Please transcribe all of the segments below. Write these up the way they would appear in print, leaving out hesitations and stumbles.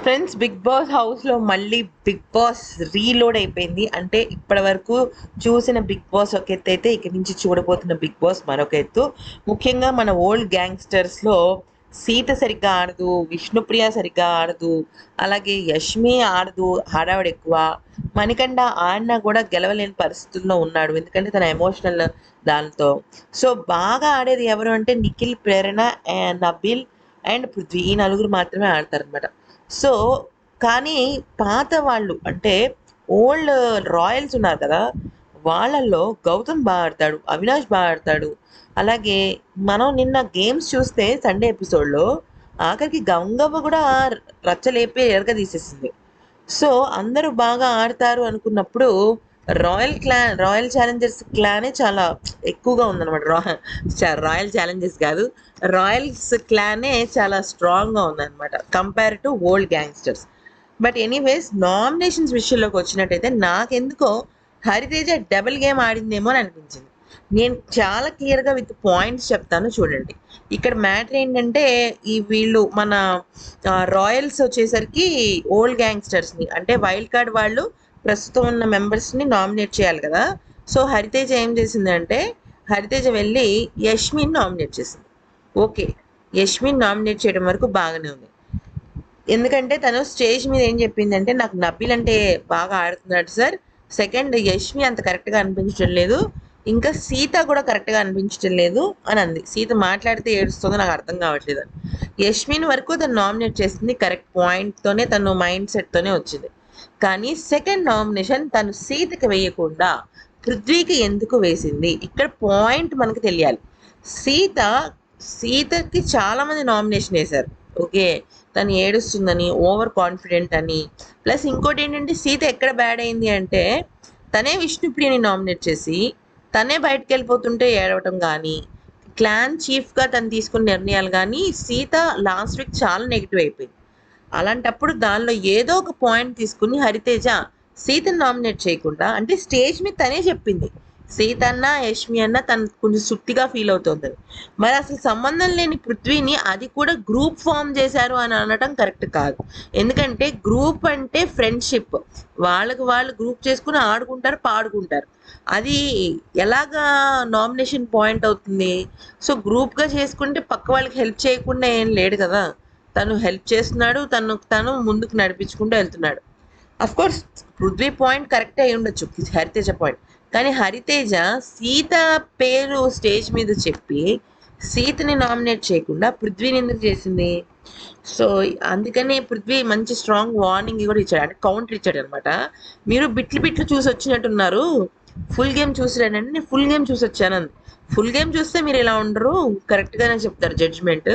Friends, big boss హౌస్లో మళ్ళీ big boss reload అయిపోయింది. అంటే ఇప్పటి వరకు చూసిన బిగ్ బాస్ ఒక ఎత్తు అయితే ఇక నుంచి చూడబోతున్న బిగ్ బాస్ మరొక ఎత్తు. ముఖ్యంగా మన ఓల్డ్ గ్యాంగ్స్టర్స్లో సీత సరిగ్గా ఆడదు, విష్ణుప్రియ సరిగ్గా ఆడదు, అలాగే యష్మి ఆడదు, హడావిడి ఎక్కువ. మణికంఠ ఆడినా కూడా గెలవలేని పరిస్థితుల్లో ఉన్నాడు, ఎందుకంటే తన ఎమోషనల్ దాంతో. సో బాగా ఆడేది ఎవరు అంటే నిఖిల్, ప్రేరణ, నబిల్ అండ్ పృథ్వీ, ఈ నలుగురు మాత్రమే ఆడతారనమాట. సో కానీ పాత వాళ్ళు అంటే ఓల్డ్ రాయల్స్ ఉన్నారు కదా, వాళ్ళల్లో గౌతమ్ బాగా ఆడతాడు, అవినాష్ బాగా ఆడతాడు. అలాగే మనం నిన్న గేమ్స్ చూస్తే సండే ఎపిసోడ్లో ఆఖరికి గంగవ్వ కూడా రచ్చలేపి ఎరగ తీసేసింది. సో అందరూ బాగా ఆడతారు అనుకున్నప్పుడు రాయల్ ఛాలెంజర్స్ క్లానే చాలా ఎక్కువగా ఉందన్నమాట. రాయల్ ఛాలెంజర్స్ కాదు, రాయల్స్ క్లానే చాలా స్ట్రాంగ్గా ఉందన్నమాట compare to old gangsters. But anyways, nominations విషయంలోకి వచ్చినట్టయితే నాకెందుకో హరితేజ డబుల్ గేమ్ ఆడిందేమో అని అనిపించింది. నేను చాలా క్లియర్గా విత్ పాయింట్స్ చెప్తాను చూడండి. ఇక్కడ మ్యాటర్ ఏంటంటే, వీళ్ళు మన రాయల్స్ వచ్చేసరికి ఓల్డ్ గ్యాంగ్స్టర్స్ని అంటే వైల్డ్ కార్డ్ వాళ్ళు ప్రస్తుతం ఉన్న మెంబర్స్ని నామినేట్ చేయాలి కదా. సో హరితేజ ఏం చేసిందంటే, హరితేజ వెళ్ళి యష్మిని నామినేట్ చేసింది. ఓకే, యష్మిని నామినేట్ చేయడం వరకు బాగానే ఉంది. ఎందుకంటే తను స్టేజ్ మీద ఏం చెప్పిందంటే, నాకు నబిల్ అంటే బాగా ఆడుతున్నాడు సార్, సెకండ్ యష్మి అంత కరెక్ట్గా అనిపించడం లేదు, ఇంకా సీత కూడా కరెక్ట్గా అనిపించడం లేదు అని అంది. సీత మాట్లాడితే ఏడుస్తుందో నాకు అర్థం కావట్లేదు అని. యష్మిని వరకు తను నామినేట్ చేసింది కరెక్ట్ పాయింట్తోనే, తను మైండ్ సెట్తోనే వచ్చింది. కానీ సెకండ్ నామినేషన్ తను సీతకి వేయకుండా పృథ్వీకి ఎందుకు వేసింది, ఇక్కడ పాయింట్ మనకు తెలియాలి. సీతకి చాలామంది నామినేషన్ వేశారు. ఓకే, తను ఏడుస్తుందని, ఓవర్ కాన్ఫిడెంట్ అని. ప్లస్ ఇంకోటి ఏంటంటే, సీత ఎక్కడ బ్యాడ్ అయింది అంటే, తనే విష్ణుప్రియని నామినేట్ చేసి తనే బయటకు వెళ్ళిపోతుంటే ఏడవటం కానీ, క్లాన్ చీఫ్గా తను తీసుకున్న నిర్ణయాలు కానీ, సీత లాస్ట్ వీక్ చాలా నెగిటివ్ అయిపోయింది. అలాంటప్పుడు దానిలో ఏదో ఒక పాయింట్ తీసుకుని హరితేజ సీతను నామినేట్ చేయకుండా, అంటే స్టేజ్ మీద తనే చెప్పింది సీత అన్న యష్మి అన్న తను కొంచెం సుట్టిగా ఫీల్ అవుతుంది. మరి అసలు సంబంధం లేని పృథ్వీని అది కూడా గ్రూప్ ఫామ్ చేశారు అని అనడం కరెక్ట్ కాదు. ఎందుకంటే గ్రూప్ అంటే ఫ్రెండ్షిప్, వాళ్ళకి వాళ్ళు గ్రూప్ చేసుకుని ఆడుకుంటారు, పాడుకుంటారు. అది ఎలాగా నామినేషన్ పాయింట్ అవుతుంది? సో గ్రూప్గా చేసుకుంటే పక్క వాళ్ళకి హెల్ప్ చేయకుండా ఏం లేడు కదా, తను హెల్ప్ చేస్తున్నాడు, తను ముందుకు నడిపించుకుంటూ వెళ్తున్నాడు. కోర్స్ పృథ్వీ పాయింట్ కరెక్ట్ అయి ఉండొచ్చు, హరితేజ పాయింట్. కానీ హరితేజ సీత పేరు స్టేజ్ మీద చెప్పి సీతని నామినేట్ చేయకుండా పృథ్వీని ఎందుకు చేసింది? సో అందుకని పృథ్వీ మంచి స్ట్రాంగ్ వార్నింగ్ కూడా ఇచ్చాడు, అంటే కౌంటర్ ఇచ్చాడు అనమాట. మీరు బిట్లు చూసి వచ్చినట్టున్నారు, ఫుల్ గేమ్ చూసిరానండి, నేను ఫుల్ గేమ్ చూసి వచ్చాను. ఫుల్ గేమ్ చూస్తే మీరు ఇలా ఉండరు, కరెక్ట్గానే చెప్తారు జడ్జ్మెంట్.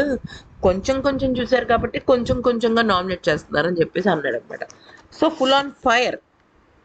కొంచెం చూసారు కాబట్టి కొంచెంగా నామినేట్ చేస్తున్నారు అని చెప్పేసి అన్నాడు అనమాట. So full on fire.